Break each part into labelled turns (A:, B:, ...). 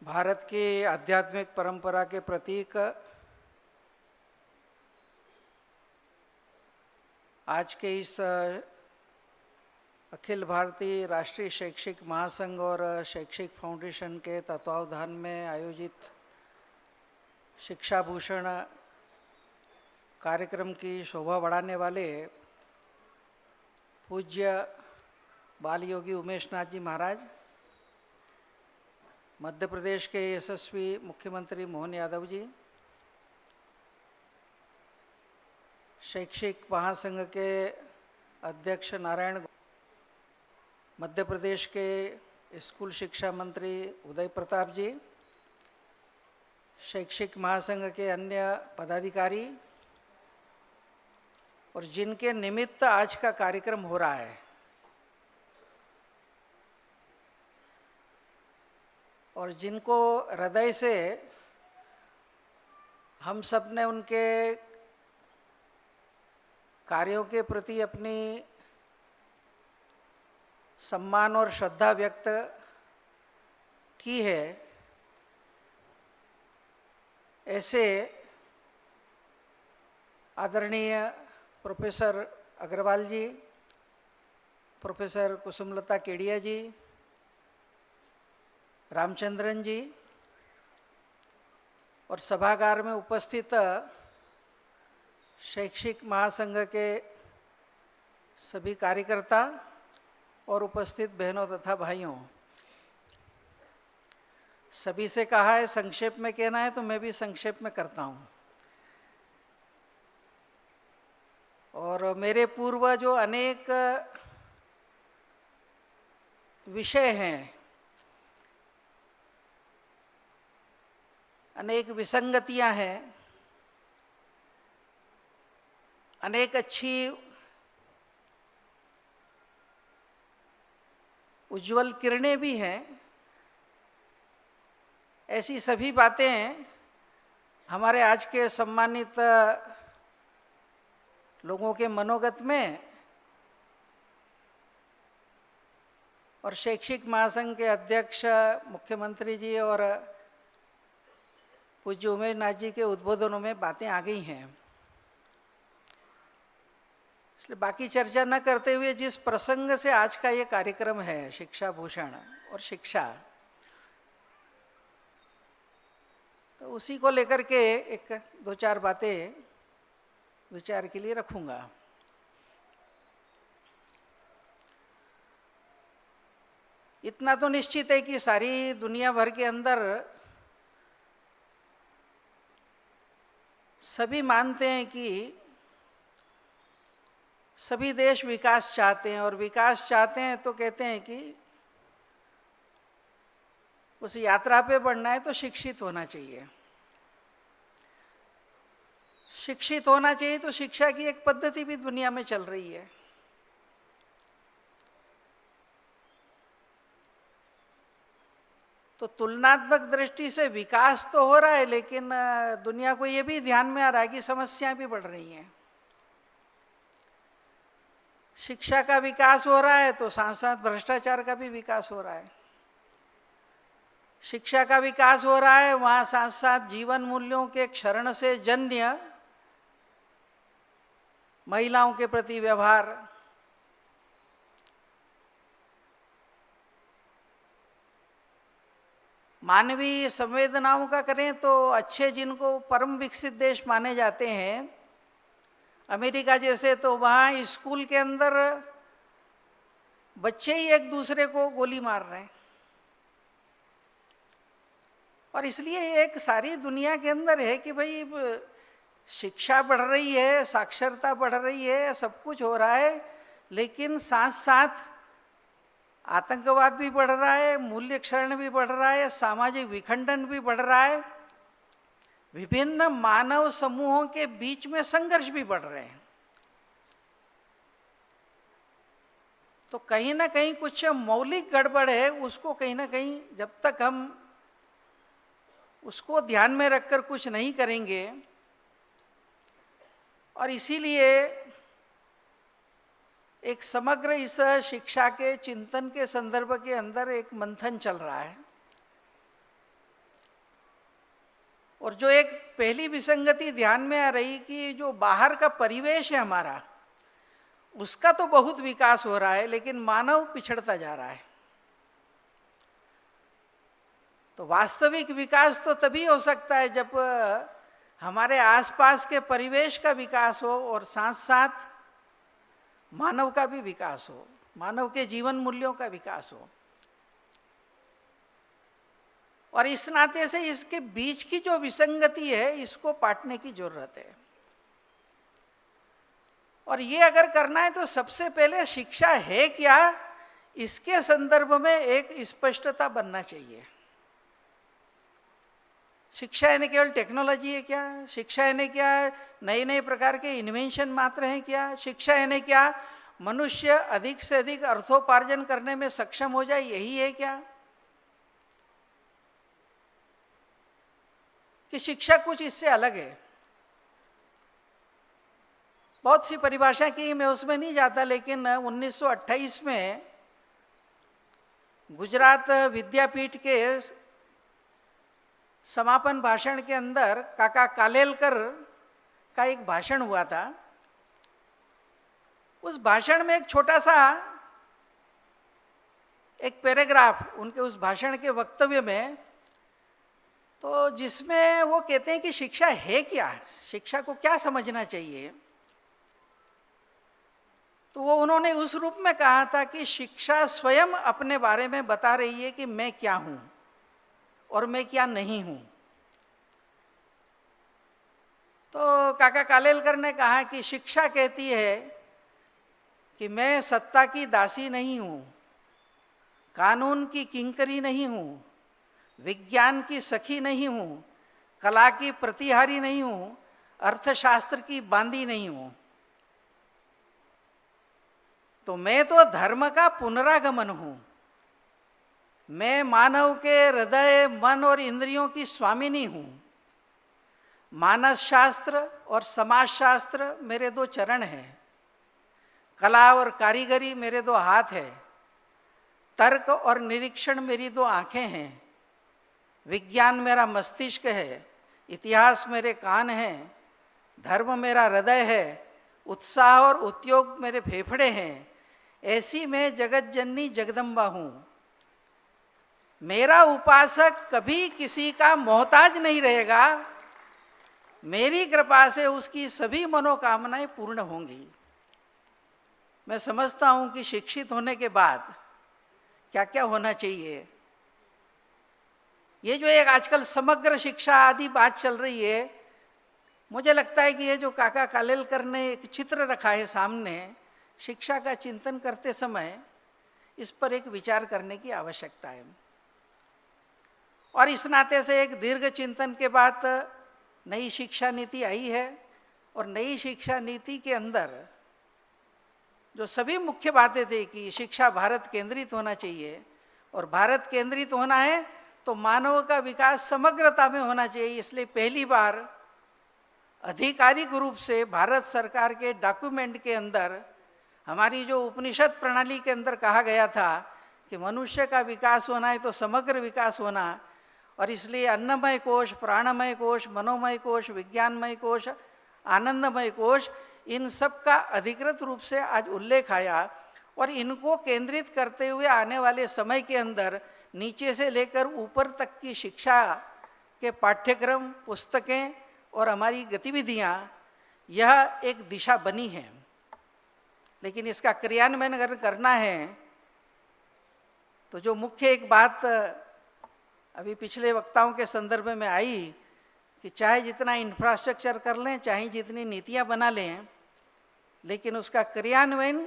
A: भारत की आध्यात्मिक परंपरा के प्रतीक आज के इस अखिल भारतीय राष्ट्रीय शैक्षिक महासंघ और शैक्षिक फाउंडेशन के तत्वावधान में आयोजित शिक्षा भूषण कार्यक्रम की शोभा बढ़ाने वाले पूज्य बाल योगी उमेश नाथ जी महाराज, मध्य प्रदेश के यशस्वी मुख्यमंत्री मोहन यादव जी, शैक्षिक महासंघ के अध्यक्ष नारायण, मध्य प्रदेश के स्कूल शिक्षा मंत्री उदय प्रताप जी, शैक्षिक महासंघ के अन्य पदाधिकारी और जिनके निमित्त आज का कार्यक्रम हो रहा है, और जिनको हृदय से हम सब ने उनके कार्यों के प्रति अपनी सम्मान और श्रद्धा व्यक्त की है, ऐसे आदरणीय प्रोफेसर अग्रवाल जी, प्रोफेसर कुसुमलता केडिया जी, रामचंद्रन जी और सभागार में उपस्थित शैक्षिक महासंघ के सभी कार्यकर्ता और उपस्थित बहनों तथा भाइयों, सभी से कहा है संक्षेप में कहना है तो मैं भी संक्षेप में करता हूँ। और मेरे पूर्व जो अनेक विषय हैं, अनेक विसंगतियां हैं, अनेक अच्छी उज्जवल किरणें भी हैं, ऐसी सभी बातें हमारे आज के सम्मानित लोगों के मनोगत में और शैक्षिक महासंघ के अध्यक्ष मुख्यमंत्री जी और पूज्य उमेश नाथ जी के उद्बोधनों में बातें आ गई हैं। इसलिए बाकी चर्चा न करते हुए जिस प्रसंग से आज का ये कार्यक्रम है, शिक्षा भूषण और शिक्षा, तो उसी को लेकर के एक दो चार बातें विचार के लिए रखूंगा। इतना तो निश्चित है कि सारी दुनिया भर के अंदर सभी मानते हैं कि सभी देश विकास चाहते हैं, और विकास चाहते हैं तो कहते हैं कि उस यात्रा पे बढ़ना है तो शिक्षित होना चाहिए। शिक्षित होना चाहिए तो शिक्षा की एक पद्धति भी दुनिया में चल रही है। तो तुलनात्मक दृष्टि से विकास तो हो रहा है, लेकिन दुनिया को ये भी ध्यान में आ रहा है कि समस्याएं भी बढ़ रही हैं। शिक्षा का विकास हो रहा है तो साथ साथ भ्रष्टाचार का भी विकास हो रहा है। शिक्षा का विकास हो रहा है, वहाँ साथ साथ जीवन मूल्यों के क्षरण से जन्य महिलाओं के प्रति व्यवहार, मानवीय संवेदनाओं का करें तो अच्छे, जिनको परम विकसित देश माने जाते हैं, अमेरिका जैसे, तो वहाँ स्कूल के अंदर बच्चे ही एक दूसरे को गोली मार रहे हैं। और इसलिए एक सारी दुनिया के अंदर है कि भाई शिक्षा बढ़ रही है, साक्षरता बढ़ रही है, सब कुछ हो रहा है, लेकिन साथ साथ आतंकवाद भी बढ़ रहा है, मूल्य क्षरण भी बढ़ रहा है, सामाजिक विखंडन भी बढ़ रहा है, विभिन्न मानव समूहों के बीच में संघर्ष भी बढ़ रहे हैं। तो कहीं ना कहीं कुछ मौलिक गड़बड़ है, उसको कहीं ना कहीं जब तक हम उसको ध्यान में रखकर कुछ नहीं करेंगे, और इसीलिए एक समग्र इस शिक्षा के चिंतन के संदर्भ के अंदर एक मंथन चल रहा है। और जो एक पहली विसंगति ध्यान में आ रही कि जो बाहर का परिवेश है हमारा, उसका तो बहुत विकास हो रहा है, लेकिन मानव पिछड़ता जा रहा है। तो वास्तविक विकास तो तभी हो सकता है जब हमारे आसपास के परिवेश का विकास हो और साथ साथ मानव का भी विकास हो, मानव के जीवन मूल्यों का विकास हो। और इस नाते से इसके बीच की जो विसंगति है, इसको पाटने की जरूरत है। और ये अगर करना है तो सबसे पहले शिक्षा है क्या, इसके संदर्भ में एक स्पष्टता बनना चाहिए। शिक्षा यानी केवल टेक्नोलॉजी है क्या? शिक्षा यानी क्या नए नए प्रकार के इन्वेंशन मात्र हैं क्या? शिक्षा यानी क्या मनुष्य अधिक से अधिक अर्थोपार्जन करने में सक्षम हो जाए, यही है क्या? कि शिक्षा कुछ इससे अलग है। बहुत सी परिभाषा की, मैं उसमें नहीं जाता, लेकिन 1928 में गुजरात विद्यापीठ के समापन भाषण के अंदर काका कालेलकर का एक भाषण हुआ था। उस भाषण में एक छोटा सा एक पैराग्राफ उनके उस भाषण के वक्तव्य में, तो जिसमें वो कहते हैं कि शिक्षा है क्या, शिक्षा को क्या समझना चाहिए। तो वो उन्होंने उस रूप में कहा था कि शिक्षा स्वयं अपने बारे में बता रही है कि मैं क्या हूं और मैं क्या नहीं हूं। तो काका कालेलकर ने कहा कि शिक्षा कहती है कि मैं सत्ता की दासी नहीं हूं, कानून की किंकरी नहीं हूं, विज्ञान की सखी नहीं हूं, कला की प्रतिहारी नहीं हूं, अर्थशास्त्र की बांदी नहीं हूं। तो मैं तो धर्म का पुनरागमन हूं। मैं मानव के हृदय, मन और इंद्रियों की स्वामिनी हूं। मानस शास्त्र और समाज शास्त्र मेरे दो चरण हैं। कला और कारीगरी मेरे दो हाथ हैं। तर्क और निरीक्षण मेरी दो आंखें हैं। विज्ञान मेरा मस्तिष्क है। इतिहास मेरे कान हैं। धर्म मेरा हृदय है। उत्साह और उद्योग मेरे फेफड़े हैं। ऐसी मैं जगत जननी जगदम्बा हूं। मेरा उपासक कभी किसी का मोहताज नहीं रहेगा। मेरी कृपा से उसकी सभी मनोकामनाएं पूर्ण होंगी। मैं समझता हूं कि शिक्षित होने के बाद क्या क्या होना चाहिए। ये जो एक आजकल समग्र शिक्षा आदि बात चल रही है, मुझे लगता है कि ये जो काका कालेलकर ने एक चित्र रखा है सामने, शिक्षा का चिंतन करते समय इस पर एक विचार करने की आवश्यकता है। और इस नाते से एक दीर्घ चिंतन के बाद नई शिक्षा नीति आई है। और नई शिक्षा नीति के अंदर जो सभी मुख्य बातें थी कि शिक्षा भारत केंद्रित होना चाहिए, और भारत केंद्रित होना है तो मानव का विकास समग्रता में होना चाहिए। इसलिए पहली बार आधिकारिक रूप से भारत सरकार के डॉक्यूमेंट के अंदर हमारी जो उपनिषद प्रणाली के अंदर कहा गया था कि मनुष्य का विकास होना है तो समग्र विकास होना, और इसलिए अन्नमय कोश, प्राणमय कोश, मनोमय कोश, विज्ञानमय कोश, आनंदमय कोश, इन सब का अधिकृत रूप से आज उल्लेख आया। और इनको केंद्रित करते हुए आने वाले समय के अंदर नीचे से लेकर ऊपर तक की शिक्षा के पाठ्यक्रम, पुस्तकें और हमारी गतिविधियां, यह एक दिशा बनी है। लेकिन इसका क्रियान्वयन अगर करना है तो जो मुख्य एक बात अभी पिछले वक्ताओं के संदर्भ में आई कि चाहे जितना इंफ्रास्ट्रक्चर कर लें, चाहे जितनी नीतियां बना लें, लेकिन उसका क्रियान्वयन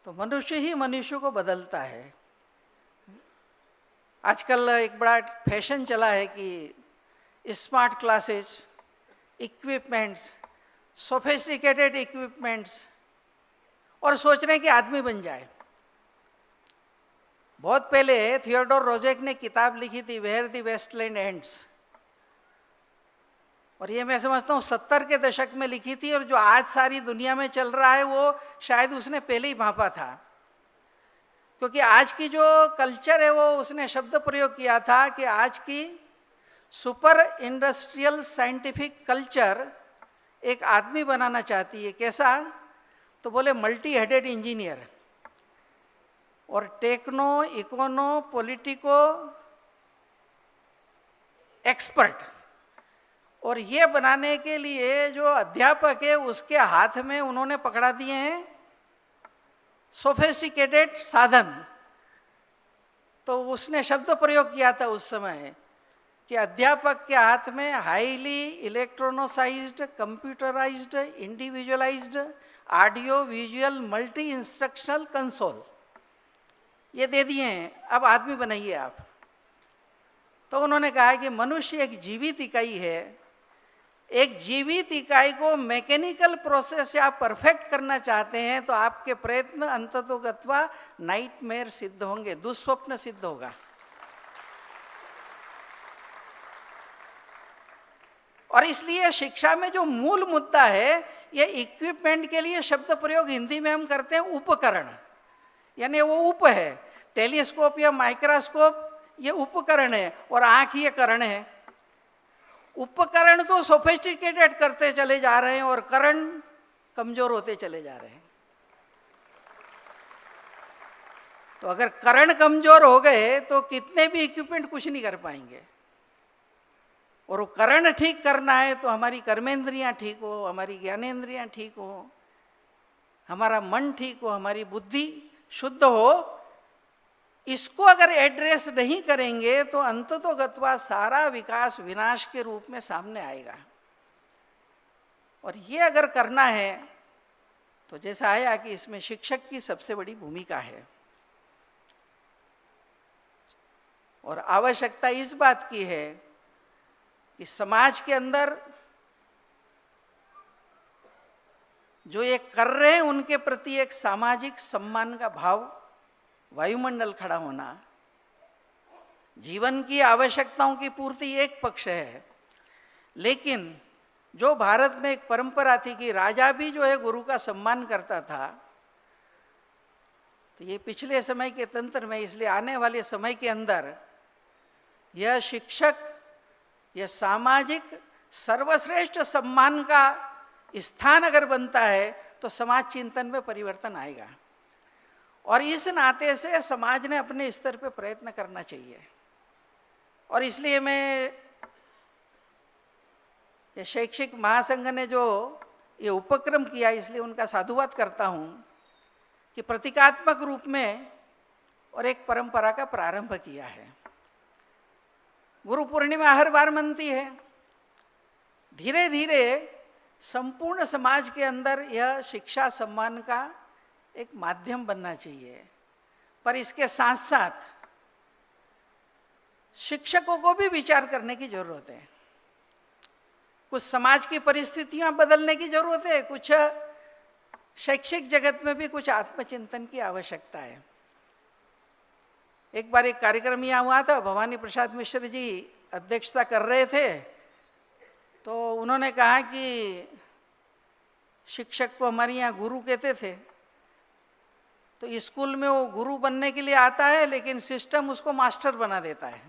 A: तो मनुष्य ही मनुष्य को बदलता है। आजकल एक बड़ा फैशन चला है कि smart classes, equipments, sophisticated equipments, और सोच रहे हैं कि आदमी बन जाए। बहुत पहले थियोडोर रोजेक ने किताब लिखी थी वेयर द वेस्टलैंड एंड्स, और ये मैं समझता हूँ 70 के दशक में लिखी थी। और जो आज सारी दुनिया में चल रहा है वो शायद उसने पहले ही भांपा था, क्योंकि आज की जो कल्चर है वो उसने शब्द प्रयोग किया था कि आज की सुपर इंडस्ट्रियल साइंटिफिक कल्चर एक आदमी बनाना चाहती है। कैसा? तो बोले मल्टी हेडेड इंजीनियर और टेक्नो इकोनो पॉलिटिको एक्सपर्ट। और ये बनाने के लिए जो अध्यापक है उसके हाथ में उन्होंने पकड़ा दिए हैं सोफिस्टिकेटेड साधन। तो उसने शब्द प्रयोग किया था उस समय कि अध्यापक के हाथ में highly electronicised, computerised, individualised audio visual multi instructional console ये दे दिए हैं, अब आदमी बनाइए आप। तो उन्होंने कहा कि मनुष्य एक जीवित इकाई है, एक जीवित इकाई को मैकेनिकल प्रोसेस से आप परफेक्ट करना चाहते हैं तो आपके प्रयत्न अंततोगत्वा नाइटमेयर सिद्ध होंगे, दुस्वप्न सिद्ध होगा। और इसलिए शिक्षा में जो मूल मुद्दा है, ये इक्विपमेंट के लिए शब्द प्रयोग हिंदी में हम करते हैं उपकरण, यानी वो उप है। टेलीस्कोप या माइक्रोस्कोप ये उपकरण है और आंख ये करण है। उपकरण तो सोफिस्टिकेटेड करते चले जा रहे हैं और करण कमजोर होते चले जा रहे हैं। तो अगर करण कमजोर हो गए तो कितने भी इक्विपमेंट कुछ नहीं कर पाएंगे। और वो करण ठीक करना है तो हमारी कर्मेंद्रियां ठीक हो, हमारी ज्ञानेंद्रियां ठीक हो, हमारा मन ठीक हो, हमारी बुद्धि शुद्ध हो। इसको अगर एड्रेस नहीं करेंगे तो अंततोगत्वा सारा विकास विनाश के रूप में सामने आएगा। और ये अगर करना है तो जैसा आया कि इसमें शिक्षक की सबसे बड़ी भूमिका है। और आवश्यकता इस बात की है कि समाज के अंदर जो ये कर रहे हैं उनके प्रति एक सामाजिक सम्मान का भाव, वायुमंडल खड़ा होना। जीवन की आवश्यकताओं की पूर्ति एक पक्ष है, लेकिन जो भारत में एक परंपरा थी कि राजा भी जो है गुरु का सम्मान करता था, तो ये पिछले समय के तंत्र में, इसलिए आने वाले समय के अंदर यह शिक्षक, यह सामाजिक सर्वश्रेष्ठ सम्मान का स्थान अगर बनता है तो समाज चिंतन में परिवर्तन आएगा। और इस नाते से समाज ने अपने स्तर पर प्रयत्न करना चाहिए। और इसलिए मैं ये शैक्षिक महासंघ ने जो ये उपक्रम किया, इसलिए उनका साधुवाद करता हूँ कि प्रतीकात्मक रूप में और एक परंपरा का प्रारंभ किया है। गुरु पूर्णिमा हर बार मनती है। धीरे धीरे संपूर्ण समाज के अंदर यह शिक्षा सम्मान का एक माध्यम बनना चाहिए। पर इसके साथ साथ शिक्षकों को भी विचार करने की जरूरत है। कुछ समाज की परिस्थितियां बदलने की जरूरत है, कुछ शैक्षिक जगत में भी कुछ आत्मचिंतन की आवश्यकता है। एक बार एक कार्यक्रम यहाँ हुआ था, भवानी प्रसाद मिश्र जी अध्यक्षता कर रहे थे। तो उन्होंने कहा कि शिक्षक को हमारे यहाँ गुरु कहते थे। तो स्कूल में वो गुरु बनने के लिए आता है, लेकिन सिस्टम उसको मास्टर बना देता है।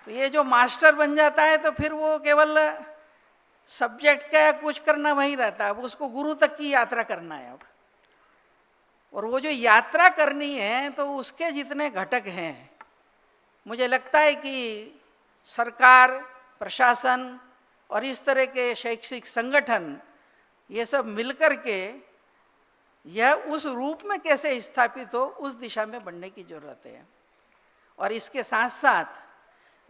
A: तो ये जो मास्टर बन जाता है तो फिर वो केवल सब्जेक्ट का कुछ करना वही रहता है, अब उसको गुरु तक की यात्रा करना है। अब और वो जो यात्रा करनी है तो उसके जितने घटक हैं, मुझे लगता है कि सरकार, प्रशासन और इस तरह के शैक्षिक संगठन ये सब मिलकर के यह उस रूप में कैसे स्थापित हो, उस दिशा में बढ़ने की जरूरत है। और इसके साथ साथ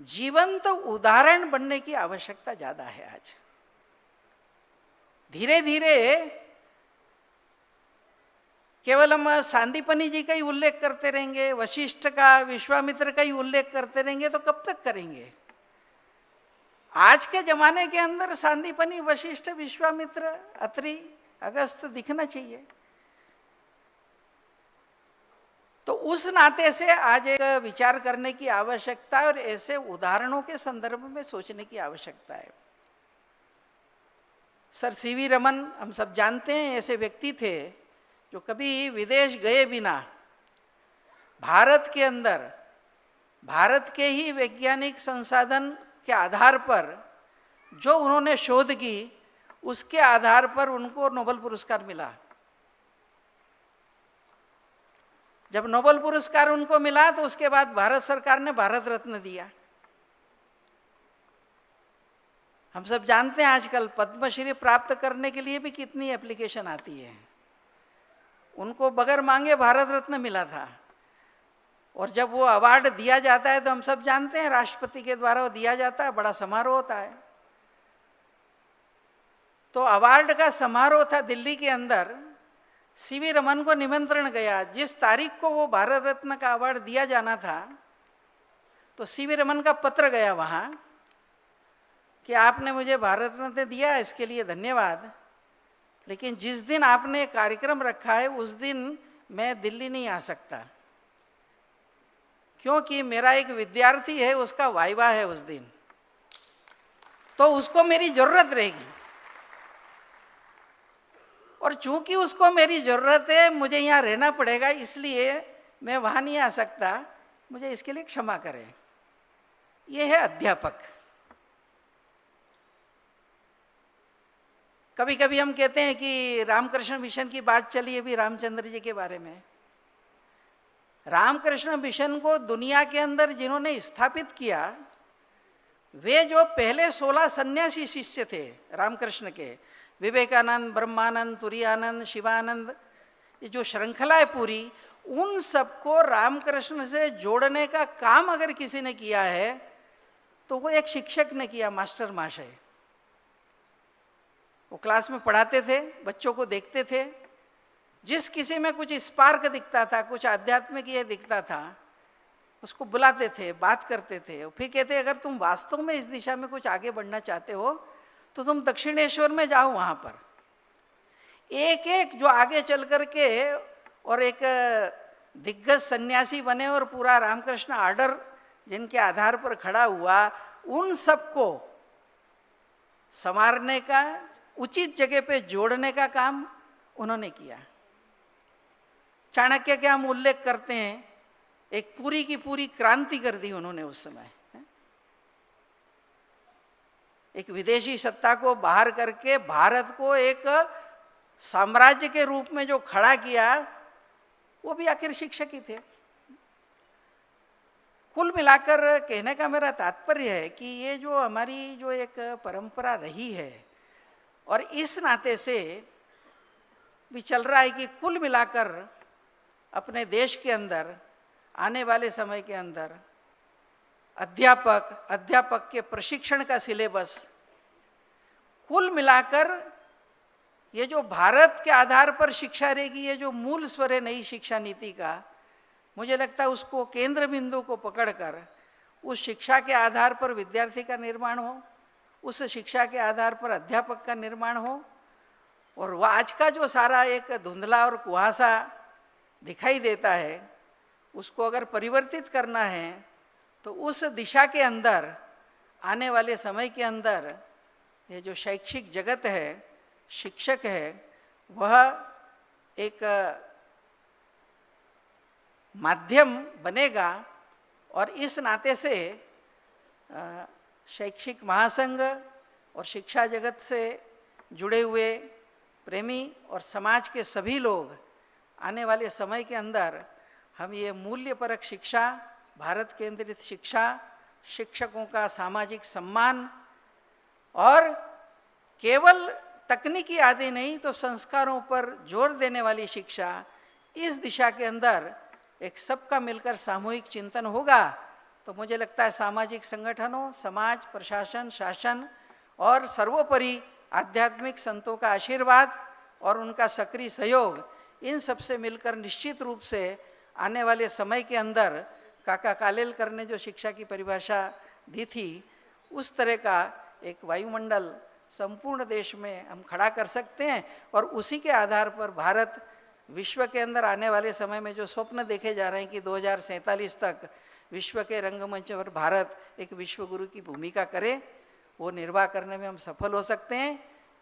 A: जीवंत उदाहरण बनने की आवश्यकता ज़्यादा है। आज धीरे धीरे केवल हम सांदीपनि जी का ही उल्लेख करते रहेंगे, वशिष्ठ का, विश्वामित्र का ही उल्लेख करते रहेंगे, तो कब तक करेंगे? आज के जमाने के अंदर सांदीपनि, वशिष्ठ, विश्वामित्र, अत्रि, अगस्त दिखना चाहिए। तो उस नाते से आज एक विचार करने की आवश्यकता है और ऐसे उदाहरणों के संदर्भ में सोचने की आवश्यकता है। सर सीवी रमन हम सब जानते हैं, ऐसे व्यक्ति थे जो कभी विदेश गए बिना भारत के अंदर भारत के ही वैज्ञानिक संसाधन के आधार पर जो उन्होंने शोध की, उसके आधार पर उनको नोबेल पुरस्कार मिला। जब नोबेल पुरस्कार उनको मिला तो उसके बाद भारत सरकार ने भारत रत्न दिया। हम सब जानते हैं आजकल पद्मश्री प्राप्त करने के लिए भी कितनी एप्लीकेशन आती है। उनको बगैर मांगे भारत रत्न मिला था, और जब वो अवार्ड दिया जाता है तो हम सब जानते हैं राष्ट्रपति के द्वारा वो दिया जाता है, बड़ा समारोह होता है। तो अवार्ड का समारोह था दिल्ली के अंदर। सीवी रमन को निमंत्रण गया। जिस तारीख को वो भारत रत्न का अवार्ड दिया जाना था, तो सीवी रमन का पत्र गया वहाँ कि आपने मुझे भारत रत्न दिया, इसके लिए धन्यवाद, लेकिन जिस दिन आपने कार्यक्रम रखा है उस दिन मैं दिल्ली नहीं आ सकता, क्योंकि मेरा एक विद्यार्थी है, उसका वाइवा है उस दिन, तो उसको मेरी जरूरत रहेगी, और चूंकि उसको मेरी जरूरत है, मुझे यहाँ रहना पड़ेगा, इसलिए मैं वहाँ नहीं आ सकता, मुझे इसके लिए क्षमा करें। ये है अध्यापक। कभी कभी हम कहते हैं कि रामकृष्ण मिशन की बात चली अभी रामचंद्र जी के बारे में। रामकृष्ण मिशन को दुनिया के अंदर जिन्होंने स्थापित किया, वे जो पहले 16 सन्यासी शिष्य थे रामकृष्ण के, विवेकानंद, ब्रह्मानंद, तुरानंद, शिवानंद, ये जो श्रृंखला है पूरी, उन सबको रामकृष्ण से जोड़ने का काम अगर किसी ने किया है तो वो एक शिक्षक ने किया, मास्टर महाशय। वो क्लास में पढ़ाते थे, बच्चों को देखते थे, जिस किसी में कुछ स्पार्क दिखता था, कुछ आध्यात्मिक ये दिखता था, उसको बुलाते थे, बात करते थे। फिर कहते अगर तुम वास्तव में इस दिशा में कुछ आगे बढ़ना चाहते हो तो तुम दक्षिणेश्वर में जाओ, वहाँ पर एक एक जो आगे चल करके और एक दिग्गज सन्यासी बने और पूरा रामकृष्ण आर्डर जिनके आधार पर खड़ा हुआ, उन सबको संवारने का, उचित जगह पे जोड़ने का काम उन्होंने किया। चाणक्य के हम उल्लेख करते हैं, एक पूरी की पूरी क्रांति कर दी उन्होंने उस समय। एक विदेशी सत्ता को बाहर करके भारत को एक साम्राज्य के रूप में जो खड़ा किया, वो भी आखिर शिक्षक ही थे। कुल मिलाकर कहने का मेरा तात्पर्य है कि ये जो हमारी जो एक परंपरा रही है, और इस नाते से भी चल रहा है कि कुल मिलाकर अपने देश के अंदर आने वाले समय के अंदर अध्यापक के प्रशिक्षण का सिलेबस, कुल मिलाकर ये जो भारत के आधार पर शिक्षा रहेगी, ये जो मूल स्वर है नई शिक्षा नीति का, मुझे लगता है उसको केंद्र बिंदु को पकड़कर उस शिक्षा के आधार पर विद्यार्थी का निर्माण हो, उस शिक्षा के आधार पर अध्यापक का निर्माण हो, और वह आज का जो सारा एक धुंधला और कुहासा दिखाई देता है, उसको अगर परिवर्तित करना है तो उस दिशा के अंदर आने वाले समय के अंदर ये जो शैक्षिक जगत है, शिक्षक है, वह एक माध्यम बनेगा। और इस नाते से शैक्षिक महासंघ और शिक्षा जगत से जुड़े हुए प्रेमी और समाज के सभी लोग आने वाले समय के अंदर हम ये मूल्यपरक शिक्षा, भारत केंद्रित शिक्षा, शिक्षकों का सामाजिक सम्मान, और केवल तकनीकी आदि नहीं तो संस्कारों पर जोर देने वाली शिक्षा, इस दिशा के अंदर एक सबका मिलकर सामूहिक चिंतन होगा तो मुझे लगता है सामाजिक संगठनों, समाज, प्रशासन, शासन और सर्वोपरि आध्यात्मिक संतों का आशीर्वाद और उनका सक्रिय सहयोग, इन सब से मिलकर निश्चित रूप से आने वाले समय के अंदर काका कालेलकर ने जो शिक्षा की परिभाषा दी थी, उस तरह का एक वायुमंडल संपूर्ण देश में हम खड़ा कर सकते हैं। और उसी के आधार पर भारत विश्व के अंदर आने वाले समय में जो स्वप्न देखे जा रहे हैं कि 2047 तक विश्व के रंगमंच पर भारत एक विश्व गुरु की भूमिका करे, वो निर्वाह करने में हम सफल हो सकते हैं।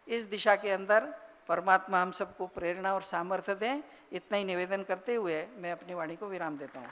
A: इस दिशा के अंदर परमात्मा हम सबको प्रेरणा और सामर्थ्य दें। इतना ही निवेदन करते हुए मैं अपनी वाणी को विराम देता हूँ।